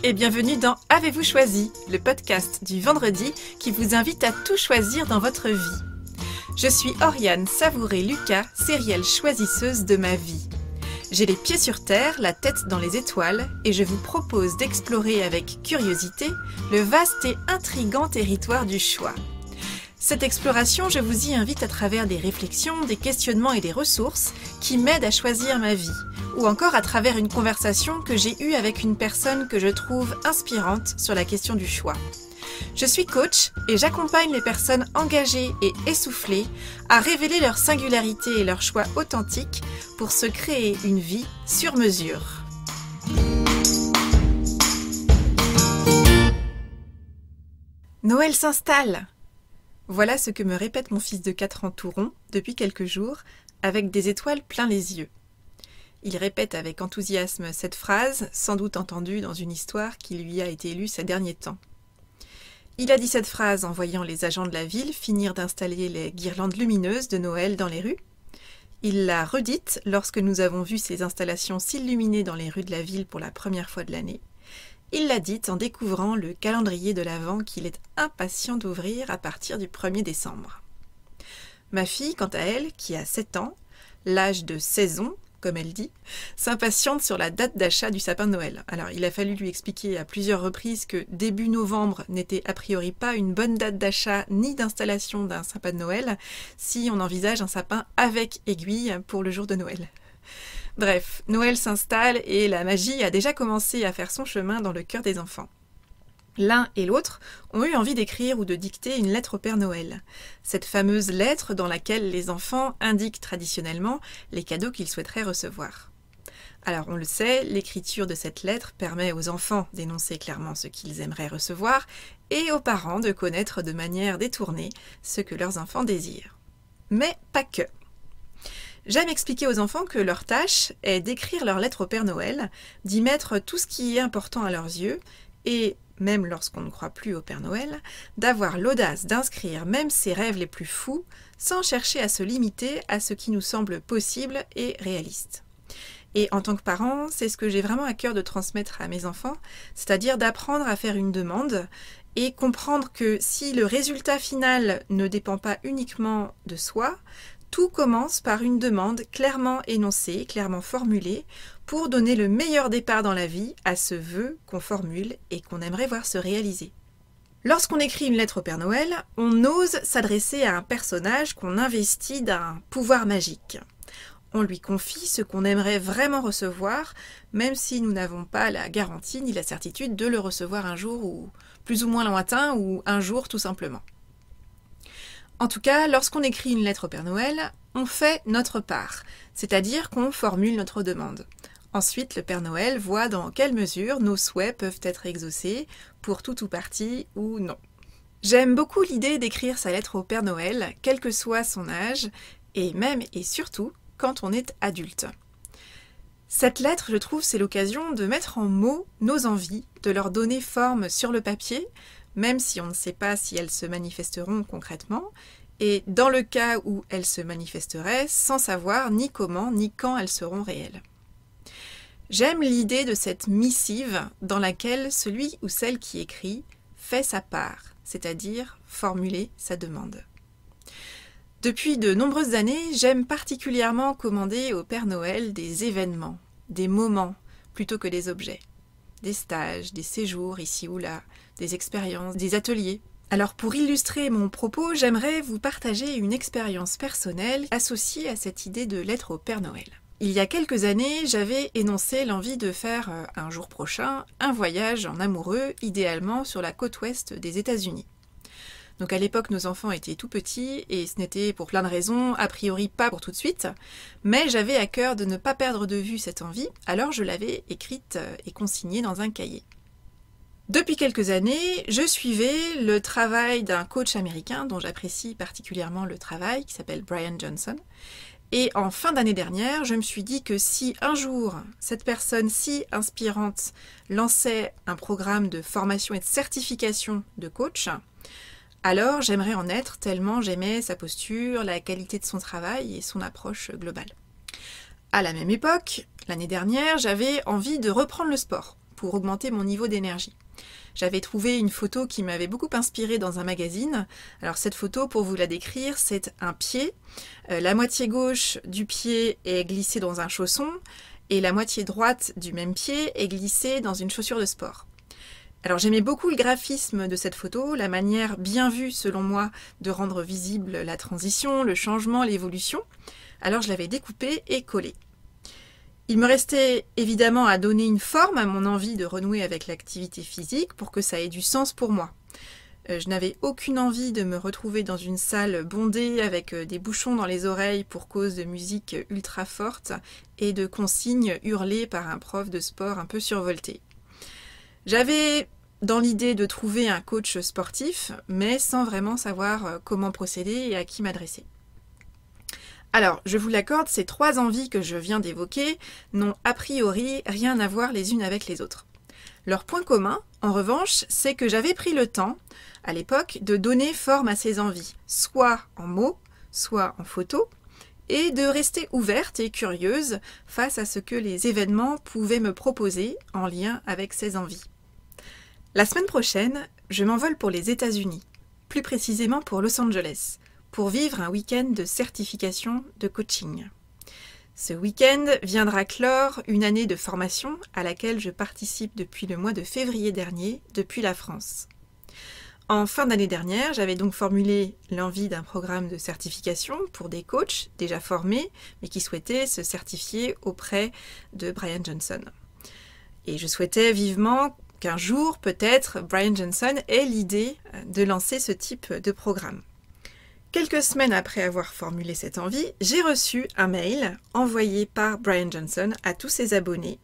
et bienvenue dans Avez-vous choisi, le podcast du vendredi qui vous invite à tout choisir dans votre vie. Je suis Oriane Savouré-Lucas, sérielle choisisseuse de ma vie. J'ai les pieds sur terre, la tête dans les étoiles, et je vous propose d'explorer avec curiosité le vaste et intrigant territoire du choix. Cette exploration, je vous y invite à travers des réflexions, des questionnements et des ressources qui m'aident à choisir ma vie, ou encore à travers une conversation que j'ai eue avec une personne que je trouve inspirante sur la question du choix. Je suis coach et j'accompagne les personnes engagées et essoufflées à révéler leur singularité et leur choix authentique pour se créer une vie sur mesure. Noël s'installe! Voilà ce que me répète mon fils de 4 ans tout rond depuis quelques jours, avec des étoiles plein les yeux. Il répète avec enthousiasme cette phrase, sans doute entendue dans une histoire qui lui a été lue ces derniers temps. Il a dit cette phrase en voyant les agents de la ville finir d'installer les guirlandes lumineuses de Noël dans les rues. Il l'a redite lorsque nous avons vu ces installations s'illuminer dans les rues de la ville pour la première fois de l'année. Il l'a dite en découvrant le calendrier de l'Avent qu'il est impatient d'ouvrir à partir du 1er décembre. Ma fille, quant à elle, qui a 7 ans, l'âge de saison, comme elle dit, s'impatiente sur la date d'achat du sapin de Noël. Alors, il a fallu lui expliquer à plusieurs reprises que début novembre n'était a priori pas une bonne date d'achat ni d'installation d'un sapin de Noël si on envisage un sapin avec aiguille pour le jour de Noël. Bref, Noël s'installe et la magie a déjà commencé à faire son chemin dans le cœur des enfants. L'un et l'autre ont eu envie d'écrire ou de dicter une lettre au Père Noël. Cette fameuse lettre dans laquelle les enfants indiquent traditionnellement les cadeaux qu'ils souhaiteraient recevoir. Alors on le sait, l'écriture de cette lettre permet aux enfants d'énoncer clairement ce qu'ils aimeraient recevoir et aux parents de connaître de manière détournée ce que leurs enfants désirent. Mais pas que. J'aime expliquer aux enfants que leur tâche est d'écrire leur lettre au Père Noël, d'y mettre tout ce qui est important à leurs yeux, et, même lorsqu'on ne croit plus au Père Noël, d'avoir l'audace d'inscrire même ses rêves les plus fous, sans chercher à se limiter à ce qui nous semble possible et réaliste. Et en tant que parent, c'est ce que j'ai vraiment à cœur de transmettre à mes enfants, c'est-à-dire d'apprendre à faire une demande et comprendre que si le résultat final ne dépend pas uniquement de soi, tout commence par une demande clairement énoncée, clairement formulée, pour donner le meilleur départ dans la vie à ce vœu qu'on formule et qu'on aimerait voir se réaliser. Lorsqu'on écrit une lettre au Père Noël, on ose s'adresser à un personnage qu'on investit d'un pouvoir magique. On lui confie ce qu'on aimerait vraiment recevoir, même si nous n'avons pas la garantie ni la certitude de le recevoir un jour ou plus ou moins lointain ou un jour tout simplement. En tout cas, lorsqu'on écrit une lettre au Père Noël, on fait notre part, c'est-à-dire qu'on formule notre demande. Ensuite, le Père Noël voit dans quelle mesure nos souhaits peuvent être exaucés, pour tout ou partie ou non. J'aime beaucoup l'idée d'écrire sa lettre au Père Noël, quel que soit son âge, et même et surtout quand on est adulte. Cette lettre, je trouve, c'est l'occasion de mettre en mots nos envies, de leur donner forme sur le papier, même si on ne sait pas si elles se manifesteront concrètement, et dans le cas où elles se manifesteraient, sans savoir ni comment ni quand elles seront réelles. J'aime l'idée de cette missive dans laquelle celui ou celle qui écrit fait sa part, c'est-à-dire formuler sa demande. Depuis de nombreuses années, j'aime particulièrement commander au Père Noël des événements, des moments, plutôt que des objets. Des stages, des séjours ici ou là, des expériences, des ateliers. Alors pour illustrer mon propos, j'aimerais vous partager une expérience personnelle associée à cette idée de lettre au Père Noël. Il y a quelques années, j'avais énoncé l'envie de faire un jour prochain un voyage en amoureux, idéalement sur la côte ouest des États-Unis. Donc à l'époque, nos enfants étaient tout petits et ce n'était pour plein de raisons, a priori pas pour tout de suite, mais j'avais à cœur de ne pas perdre de vue cette envie, alors je l'avais écrite et consignée dans un cahier. Depuis quelques années, je suivais le travail d'un coach américain dont j'apprécie particulièrement le travail, qui s'appelle Brian Johnson. Et en fin d'année dernière, je me suis dit que si un jour, cette personne si inspirante lançait un programme de formation et de certification de coach, alors j'aimerais en être tellement j'aimais sa posture, la qualité de son travail et son approche globale. À la même époque, l'année dernière, j'avais envie de reprendre le sport. pour augmenter mon niveau d'énergie. J'avais trouvé une photo qui m'avait beaucoup inspirée dans un magazine. Alors cette photo, pour vous la décrire, c'est un pied. La moitié gauche du pied est glissée dans un chausson et la moitié droite du même pied est glissée dans une chaussure de sport. Alors j'aimais beaucoup le graphisme de cette photo, la manière bien vue selon moi de rendre visible la transition, le changement, l'évolution. Alors je l'avais découpée et collée. Il me restait évidemment à donner une forme à mon envie de renouer avec l'activité physique pour que ça ait du sens pour moi. Je n'avais aucune envie de me retrouver dans une salle bondée avec des bouchons dans les oreilles pour cause de musique ultra forte et de consignes hurlées par un prof de sport un peu survolté. J'avais dans l'idée de trouver un coach sportif, mais sans vraiment savoir comment procéder et à qui m'adresser. Alors, je vous l'accorde, ces 3 envies que je viens d'évoquer n'ont a priori rien à voir les unes avec les autres. Leur point commun, en revanche, c'est que j'avais pris le temps, à l'époque, de donner forme à ces envies, soit en mots, soit en photos, et de rester ouverte et curieuse face à ce que les événements pouvaient me proposer en lien avec ces envies. La semaine prochaine, je m'envole pour les États-Unis, plus précisément pour Los Angeles, pour vivre un week-end de certification de coaching. Ce week-end viendra clore une année de formation à laquelle je participe depuis le mois de février dernier, depuis la France. En fin d'année dernière, j'avais donc formulé l'envie d'un programme de certification pour des coachs déjà formés, mais qui souhaitaient se certifier auprès de Brian Johnson. Et je souhaitais vivement qu'un jour, peut-être, Brian Johnson ait l'idée de lancer ce type de programme. Quelques semaines après avoir formulé cette envie, j'ai reçu un mail envoyé par Brian Johnson à tous ses abonnés,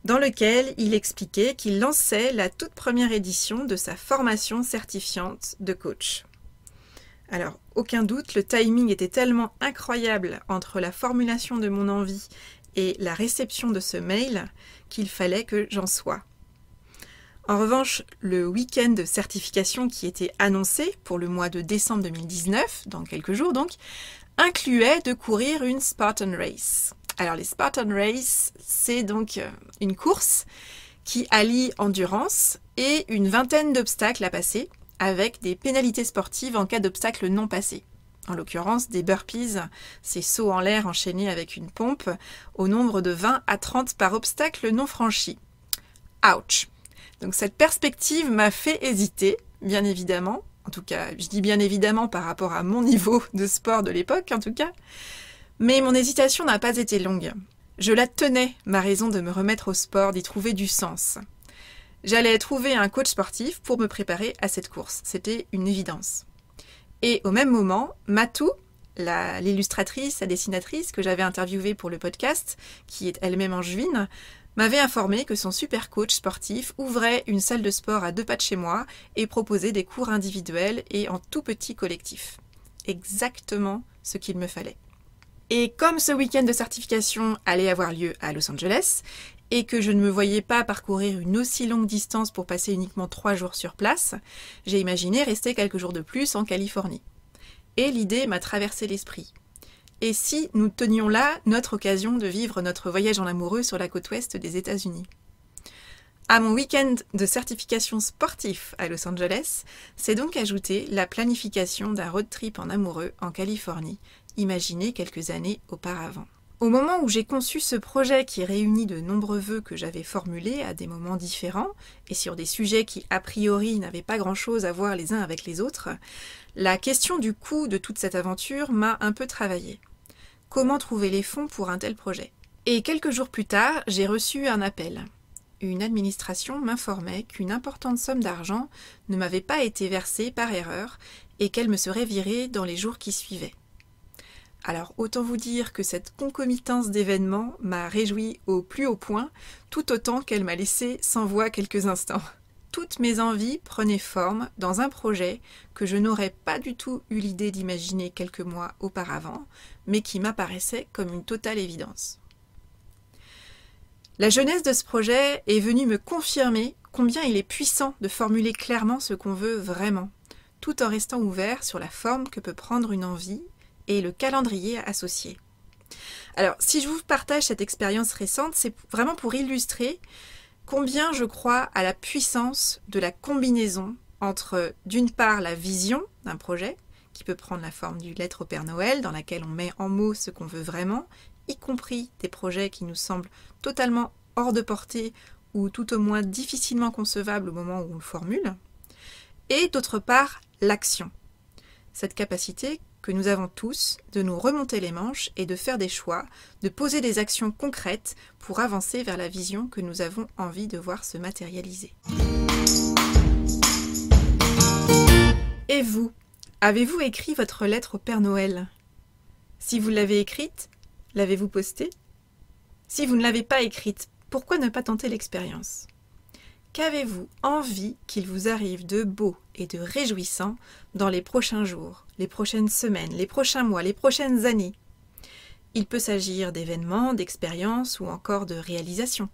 dans lequel il expliquait qu'il lançait la toute première édition de sa formation certifiante de coach. Alors, aucun doute, le timing était tellement incroyable entre la formulation de mon envie et la réception de ce mail qu'il fallait que j'en sois. En revanche, le week-end de certification qui était annoncé pour le mois de décembre 2019, dans quelques jours donc, incluait de courir une Spartan Race. Alors les Spartan Race, c'est donc une course qui allie endurance et une vingtaine d'obstacles à passer, avec des pénalités sportives en cas d'obstacles non passés. En l'occurrence, des burpees, ces sauts en l'air enchaînés avec une pompe, au nombre de 20 à 30 par obstacle non franchi. Ouch! Donc cette perspective m'a fait hésiter, bien évidemment. En tout cas, je dis bien évidemment par rapport à mon niveau de sport de l'époque, en tout cas. Mais mon hésitation n'a pas été longue. Je la tenais, ma raison de me remettre au sport, d'y trouver du sens. J'allais trouver un coach sportif pour me préparer à cette course. C'était une évidence. Et au même moment, Matou, l'illustratrice, la dessinatrice que j'avais interviewée pour le podcast, qui est elle-même angevine, m'avait informé que son super coach sportif ouvrait une salle de sport à 2 pas de chez moi et proposait des cours individuels et en tout petit collectif. Exactement ce qu'il me fallait. Et comme ce week-end de certification allait avoir lieu à Los Angeles, et que je ne me voyais pas parcourir une aussi longue distance pour passer uniquement 3 jours sur place, j'ai imaginé rester quelques jours de plus en Californie. Et l'idée m'a traversé l'esprit. Et si nous tenions là notre occasion de vivre notre voyage en amoureux sur la côte ouest des États-Unis? À mon week-end de certification sportif à Los Angeles, s'est donc ajoutée la planification d'un road trip en amoureux en Californie, imaginé quelques années auparavant. Au moment où j'ai conçu ce projet qui réunit de nombreux vœux que j'avais formulés à des moments différents et sur des sujets qui a priori n'avaient pas grand-chose à voir les uns avec les autres, la question du coût de toute cette aventure m'a un peu travaillée. Comment trouver les fonds pour un tel projet? Et quelques jours plus tard, j'ai reçu un appel. Une administration m'informait qu'une importante somme d'argent ne m'avait pas été versée par erreur et qu'elle me serait virée dans les jours qui suivaient. Alors autant vous dire que cette concomitance d'événements m'a réjoui au plus haut point, tout autant qu'elle m'a laissé sans voix quelques instants. Toutes mes envies prenaient forme dans un projet que je n'aurais pas du tout eu l'idée d'imaginer quelques mois auparavant, mais qui m'apparaissait comme une totale évidence. La jeunesse de ce projet est venue me confirmer combien il est puissant de formuler clairement ce qu'on veut vraiment, tout en restant ouvert sur la forme que peut prendre une envie et le calendrier associé. Alors, si je vous partage cette expérience récente, c'est vraiment pour illustrer combien je crois à la puissance de la combinaison entre, d'une part, la vision d'un projet, qui peut prendre la forme d'une lettre au Père Noël, dans laquelle on met en mots ce qu'on veut vraiment, y compris des projets qui nous semblent totalement hors de portée ou tout au moins difficilement concevables au moment où on le formule, et d'autre part, l'action. Cette capacité que nous avons tous de nous remonter les manches et de faire des choix, de poser des actions concrètes pour avancer vers la vision que nous avons envie de voir se matérialiser. Et vous, avez-vous écrit votre lettre au Père Noël? Si vous l'avez écrite, l'avez-vous postée? Si vous ne l'avez pas écrite, pourquoi ne pas tenter l'expérience? Qu'avez-vous envie qu'il vous arrive de beau et de réjouissant dans les prochains jours, les prochaines semaines, les prochains mois, les prochaines années? Il peut s'agir d'événements, d'expériences ou encore de réalisations.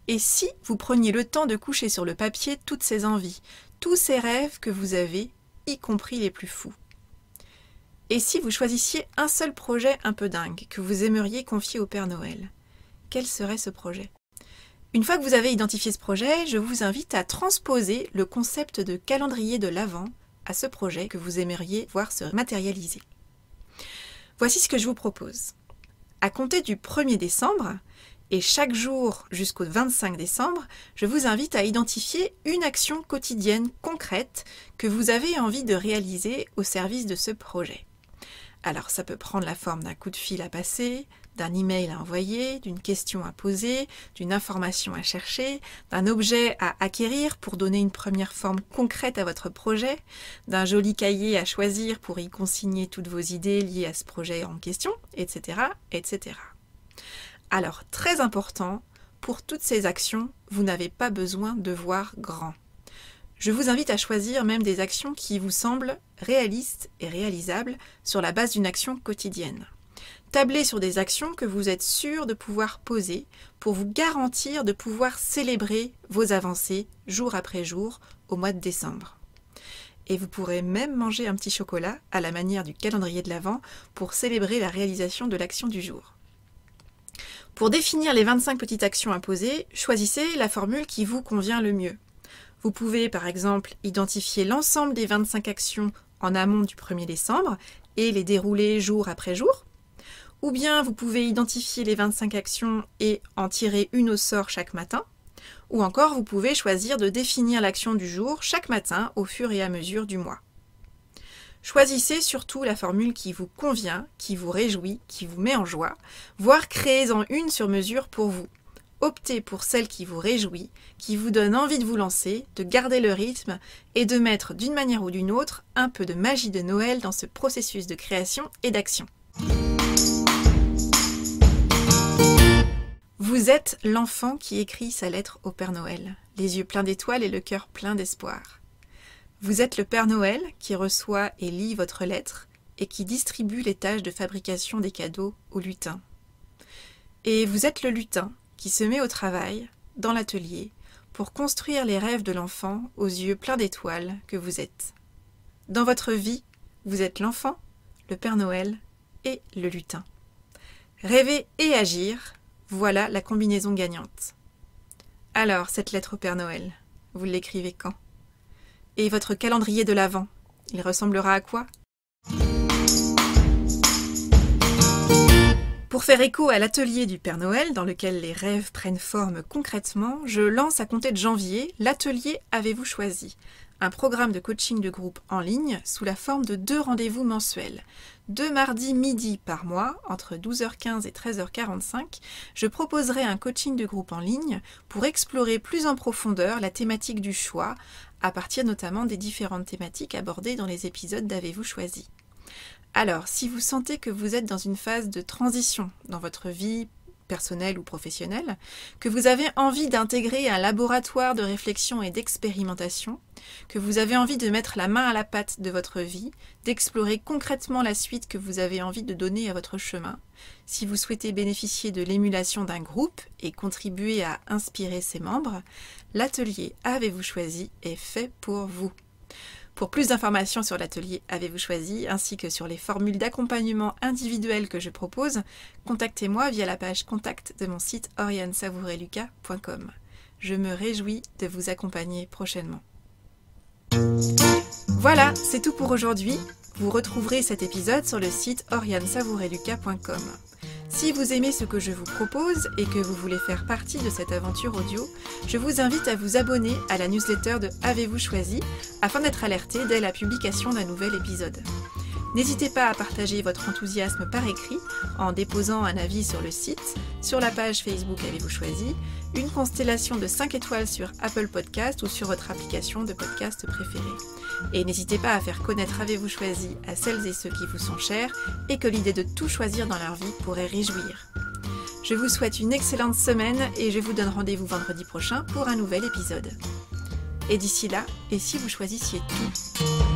Et si vous preniez le temps de coucher sur le papier toutes ces envies, tous ces rêves que vous avez, y compris les plus fous? Et si vous choisissiez un seul projet un peu dingue que vous aimeriez confier au Père Noël? Quel serait ce projet? Une fois que vous avez identifié ce projet, je vous invite à transposer le concept de calendrier de l'Avent à ce projet que vous aimeriez voir se matérialiser. Voici ce que je vous propose. À compter du 1er décembre, et chaque jour jusqu'au 25 décembre, je vous invite à identifier une action quotidienne concrète que vous avez envie de réaliser au service de ce projet. Alors ça peut prendre la forme d'un coup de fil à passer, d'un email à envoyer, d'une question à poser, d'une information à chercher, d'un objet à acquérir pour donner une première forme concrète à votre projet, d'un joli cahier à choisir pour y consigner toutes vos idées liées à ce projet en question, etc., etc. Alors, très important, pour toutes ces actions, vous n'avez pas besoin de voir grand. Je vous invite à choisir même des actions qui vous semblent réalistes et réalisables sur la base d'une action quotidienne. Tablez sur des actions que vous êtes sûr de pouvoir poser pour vous garantir de pouvoir célébrer vos avancées jour après jour au mois de décembre. Et vous pourrez même manger un petit chocolat à la manière du calendrier de l'Avent pour célébrer la réalisation de l'action du jour. Pour définir les 25 petites actions à poser, choisissez la formule qui vous convient le mieux. Vous pouvez par exemple identifier l'ensemble des 25 actions en amont du 1er décembre et les dérouler jour après jour. Ou bien vous pouvez identifier les 25 actions et en tirer une au sort chaque matin. Ou encore vous pouvez choisir de définir l'action du jour chaque matin au fur et à mesure du mois. Choisissez surtout la formule qui vous convient, qui vous réjouit, qui vous met en joie, voire créez-en une sur mesure pour vous. Optez pour celle qui vous réjouit, qui vous donne envie de vous lancer, de garder le rythme et de mettre d'une manière ou d'une autre un peu de magie de Noël dans ce processus de création et d'action. Vous êtes l'enfant qui écrit sa lettre au Père Noël, les yeux pleins d'étoiles et le cœur plein d'espoir. Vous êtes le Père Noël qui reçoit et lit votre lettre et qui distribue les tâches de fabrication des cadeaux au lutin. Et vous êtes le lutin qui se met au travail, dans l'atelier, pour construire les rêves de l'enfant aux yeux pleins d'étoiles que vous êtes. Dans votre vie, vous êtes l'enfant, le Père Noël et le lutin. Rêver et agir, voilà la combinaison gagnante. Alors, cette lettre au Père Noël, vous l'écrivez quand? Et votre calendrier de l'Avent, il ressemblera à quoi? Pour faire écho à l'atelier du Père Noël, dans lequel les rêves prennent forme concrètement, je lance à compter de janvier l'atelier Avez-vous choisi? Un programme de coaching de groupe en ligne sous la forme de 2 rendez-vous mensuels. 2 mardis midi par mois, entre 12h15 et 13h45, je proposerai un coaching de groupe en ligne pour explorer plus en profondeur la thématique du choix, à partir notamment des différentes thématiques abordées dans les épisodes d'Avez-vous choisi? Alors, si vous sentez que vous êtes dans une phase de transition dans votre vie personnelle ou professionnelle, que vous avez envie d'intégrer un laboratoire de réflexion et d'expérimentation, que vous avez envie de mettre la main à la pâte de votre vie, d'explorer concrètement la suite que vous avez envie de donner à votre chemin, si vous souhaitez bénéficier de l'émulation d'un groupe et contribuer à inspirer ses membres, l'atelier Avez-vous choisi est fait pour vous. Pour plus d'informations sur l'atelier Avez-vous choisi, ainsi que sur les formules d'accompagnement individuelles que je propose, contactez-moi via la page contact de mon site oriansavoureluca.com. Je me réjouis de vous accompagner prochainement. Voilà, c'est tout pour aujourd'hui. Vous retrouverez cet épisode sur le site oriansavoureluca.com. Si vous aimez ce que je vous propose et que vous voulez faire partie de cette aventure audio, je vous invite à vous abonner à la newsletter de Avez-vous choisi afin d'être alerté dès la publication d'un nouvel épisode. N'hésitez pas à partager votre enthousiasme par écrit en déposant un avis sur le site, sur la page Facebook Avez-vous choisi, une constellation de 5 étoiles sur Apple Podcast ou sur votre application de podcast préférée. Et n'hésitez pas à faire connaître Avez-vous choisi à celles et ceux qui vous sont chers et que l'idée de tout choisir dans leur vie pourrait réjouir. Je vous souhaite une excellente semaine et je vous donne rendez-vous vendredi prochain pour un nouvel épisode. Et d'ici là, et si vous choisissiez tout ?